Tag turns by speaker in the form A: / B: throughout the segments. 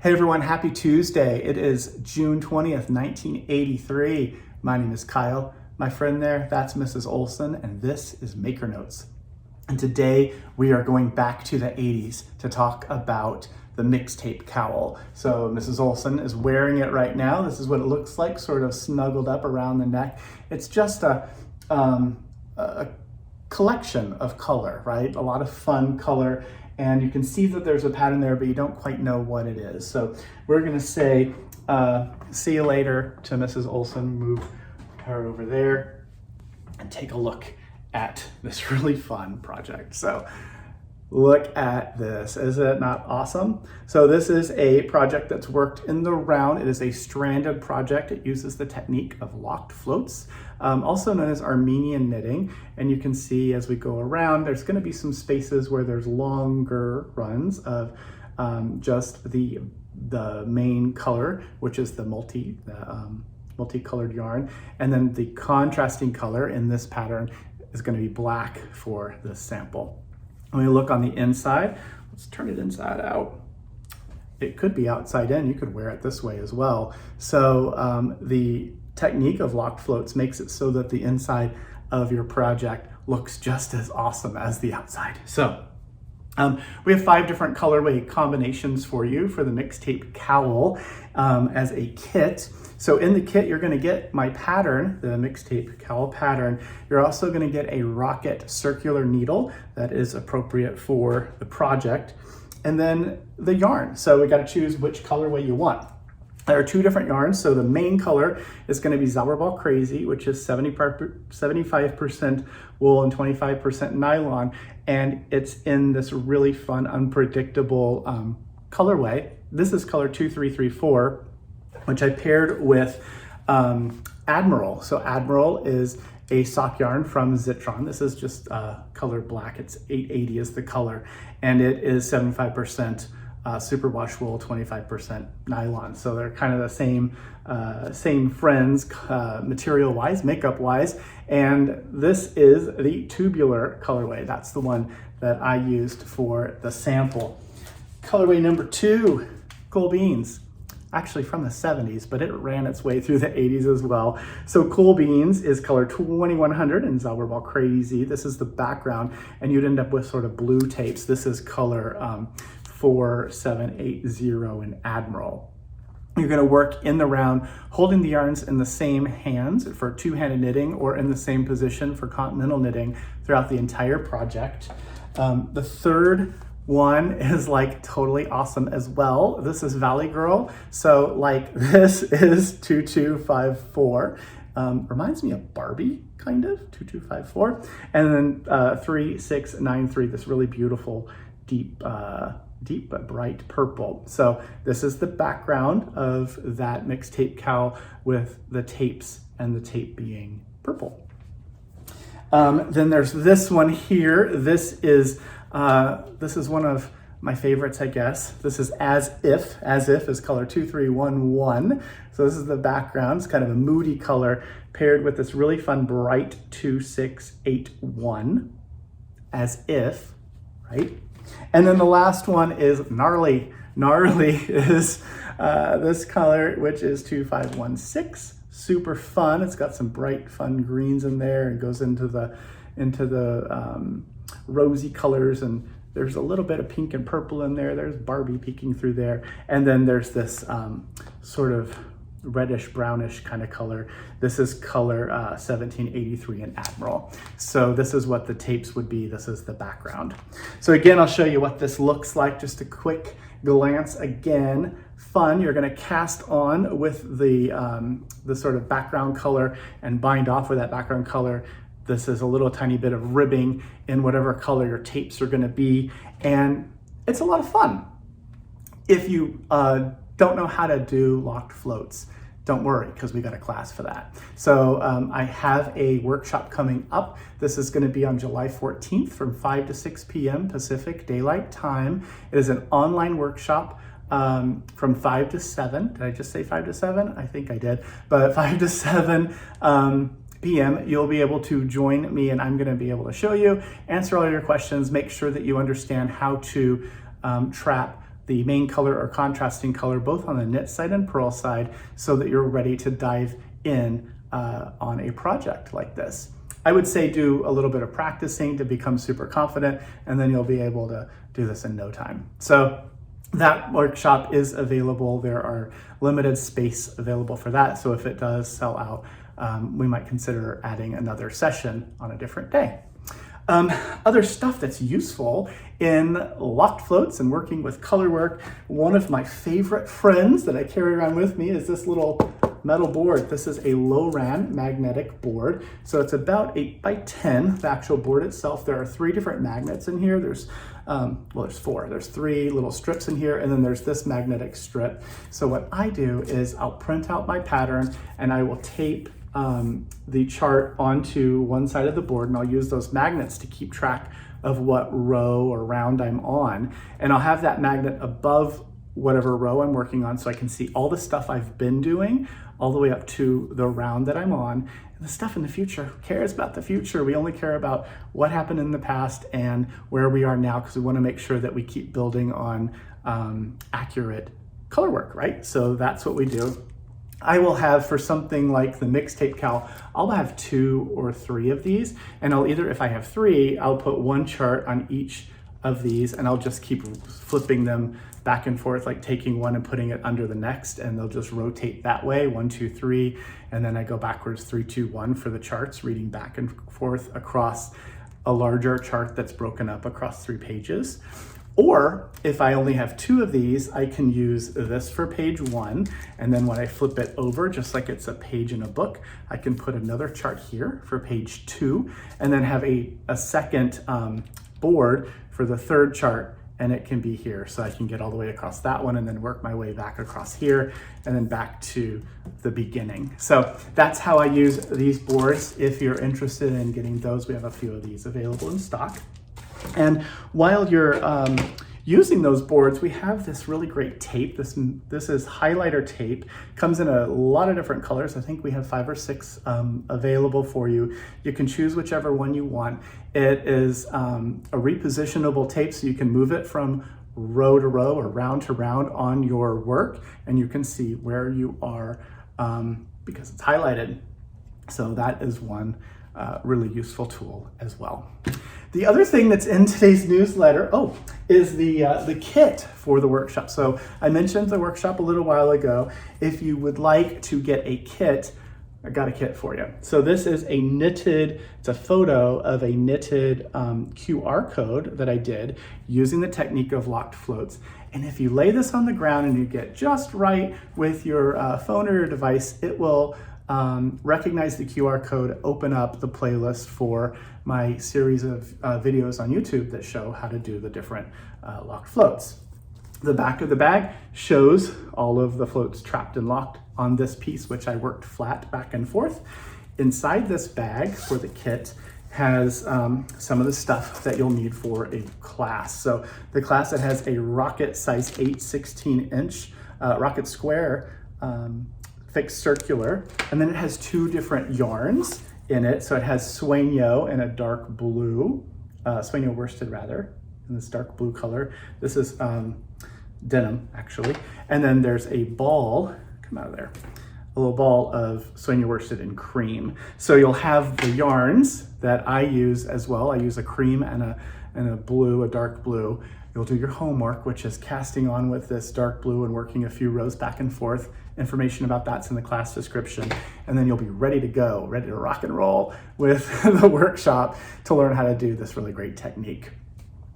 A: Hey everyone, happy Tuesday. It is June 20th, 1983. My name is Kyle. My friend there, that's Mrs. Olson, and this is Maker Notes. And today we are going back to the 80s to talk about the mixtape cowl. So Mrs. Olson is wearing it right now. This is what it looks like, sort of snuggled up around the neck. It's just a collection of color, right? A lot of fun color. And you can see that there's a pattern there, but you don't quite know what it is. So we're gonna say, see you later to Mrs. Olson, move her over there, and take a look at this really fun project. So look at this, is it not awesome? So this is a project that's worked in the round. It is a stranded project. It uses the technique of locked floats, also known as Armenian knitting. And you can see as we go around, there's gonna be some spaces where there's longer runs of just the main color, which is the multicolored yarn. And then the contrasting color in this pattern is gonna be black for this sample. When we look on the inside, let's turn it inside out. It could be outside in, you could wear it this way as well. So the technique of locked floats makes it so that the inside of your project looks just as awesome as the outside. So we have 5 different colorway combinations for you for the mixtape cowl as a kit. So in the kit, you're gonna get my pattern, the mixtape cowl pattern. You're also gonna get a rocket circular needle that is appropriate for the project. And then the yarn. So we gotta choose which colorway you want. There are 2 different yarns. So the main color is gonna be Zauberball Crazy, which is 75% wool and 25% nylon. And it's in this really fun, unpredictable colorway. This is color 2334, which I paired with Admiral. So Admiral is a sock yarn from Zitron. This is just color black. It's 880 is the color. And it is 75% superwash wool, 25% nylon. So they're kind of the same friends material-wise, makeup-wise. And this is the tubular colorway. That's the one that I used for the sample. Colorway number 2, Cool Beans. Actually from the 70s, but it ran its way through the 80s as well. So Cool Beans is color 2100 in Zauberball Crazy. This is the background, and you'd end up with sort of blue tapes. This is color 4780 in Admiral. You're gonna work in the round, holding the yarns in the same hands for two-handed knitting or in the same position for continental knitting throughout the entire project. The third one is like totally awesome as well. This is Valley Girl. So like this is 2254. Reminds me of Barbie, kind of, 2254. And then 3693, this really beautiful, deep but bright purple. So this is the background of that mixtape cowl with the tapes and the tape being purple. Then there's this one here. This is one of my favorites, I guess. This is As If is color 2311. So this is the background. It's kind of a moody color paired with this really fun bright 2681. As If, right? And then the last one is Gnarly. Gnarly is this color, which is 2516. Super fun. It's got some bright, fun greens in there and goes into the rosy colors, and there's a little bit of pink and purple in there. There's Barbie peeking through there. And then there's this sort of reddish brownish kind of color. This is color 1783 in Admiral. So this is what the tapes would be. This is the background. So again, I'll show you what this looks like. Just a quick glance again. Fun. You're going to cast on with the sort of background color and bind off with that background color. This is a little tiny bit of ribbing in whatever color your tapes are going to be, and it's a lot of fun. If you don't know how to do locked floats, don't worry, because we got a class for that. So I have a workshop coming up. This is going to be on July 14th from 5 to 6 p.m. Pacific Daylight Time. It is an online workshop from 5 to 7. Did I just say 5 to 7? I think I did. But 5 to 7 p.m. you'll be able to join me, and I'm going to be able to show you, answer all your questions, make sure that you understand how to trap the main color or contrasting color, both on the knit side and purl side, so that you're ready to dive in on a project like this. I would say do a little bit of practicing to become super confident, and then you'll be able to do this in no time. So that workshop is available. There are limited space available for that. So if it does sell out, we might consider adding another session on a different day. Other stuff that's useful in locked floats and working with color work. One of my favorite friends that I carry around with me is this little metal board. This is a Loran magnetic board. So it's about 8 by 10, the actual board itself. There are 3 different magnets in here. There's 4. There's 3 little strips in here, and then there's this magnetic strip. So what I do is I'll print out my pattern and I will tape the chart onto one side of the board, and I'll use those magnets to keep track of what row or round I'm on. And I'll have that magnet above whatever row I'm working on, so I can see all the stuff I've been doing all the way up to the round that I'm on. And the stuff in the future, who cares about the future? We only care about what happened in the past and where we are now, because we want to make sure that we keep building on accurate color work, right? So that's what we do. I will have, for something like the mixtape cowl, I'll have 2 or 3 of these, and I'll either, if I have 3, I'll put one chart on each of these, and I'll just keep flipping them back and forth, like taking one and putting it under the next, and they'll just rotate that way, 1, 2, 3, and then I go backwards, 3, 2, 1 for the charts, reading back and forth across a larger chart that's broken up across 3 pages. Or if I only have 2 of these, I can use this for page 1. And then when I flip it over, just like it's a page in a book, I can put another chart here for page 2, and then have a second board for the 3rd chart, and it can be here. So I can get all the way across that one and then work my way back across here and then back to the beginning. So that's how I use these boards. If you're interested in getting those, we have a few of these available in stock. And while you're using those boards, we have this really great tape. This is highlighter tape. Comes in a lot of different colors. I think we have 5 or 6 available for you. You can choose whichever one you want. It is a repositionable tape, so you can move it from row to row or round to round on your work, and you can see where you are because it's highlighted. So that is one really useful tool as well. The other thing that's in today's newsletter, is the kit for the workshop. So I mentioned the workshop a little while ago. If you would like to get a kit, I got a kit for you. So this is it's a photo of a knitted QR code that I did using the technique of locked floats. And if you lay this on the ground and you get just right with your phone or your device, it will recognize the QR code, open up the playlist for my series of videos on YouTube that show how to do the different locked floats. The back of the bag shows all of the floats trapped and locked on this piece, which I worked flat back and forth. Inside this bag for the kit has some of the stuff that you'll need for a class. So the class, it has a Rocket size 8/16 inch Rocket square fixed circular, and then it has 2 different yarns in it. So it has Sueño in a dark blue, Sueño worsted rather, in this dark blue color. This is denim actually. And then there's a ball, come out of there, a little ball of Sueño worsted in cream. So you'll have the yarns that I use as well. I use a cream and a blue, a dark blue. You'll do your homework, which is casting on with this dark blue and working a few rows back and forth. Information about that's in the class description. And then you'll be ready to go, ready to rock and roll with the workshop to learn how to do this really great technique.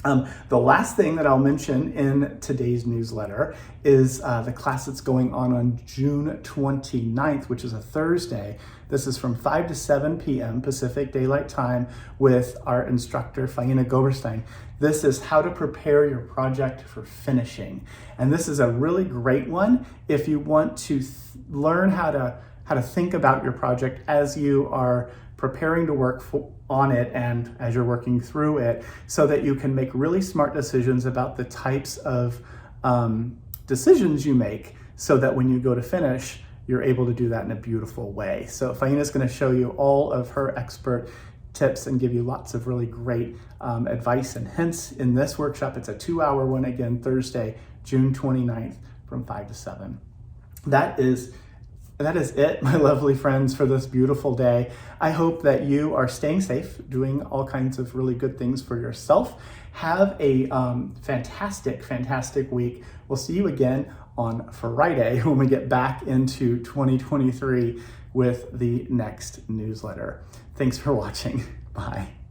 A: The last thing that I'll mention in today's newsletter is the class that's going on June 29th, which is a Thursday. This is from 5 to 7 p.m. Pacific Daylight Time with our instructor, Faina Goberstein. This is how to prepare your project for finishing. And this is a really great one if you want to learn how to think about your project as you are preparing to work on it and as you're working through it, so that you can make really smart decisions about the types of decisions you make, so that when you go to finish, you're able to do that in a beautiful way. So Faina's going to show you all of her expert tips and give you lots of really great advice and hints in this workshop. It's a 2-hour one, again, Thursday, June 29th from 5 to 7. That is it, my lovely friends, for this beautiful day. I hope that you are staying safe, doing all kinds of really good things for yourself. Have a fantastic, fantastic week. We'll see you again on Friday when we get back into 2023 with the next newsletter. Thanks for watching. Bye.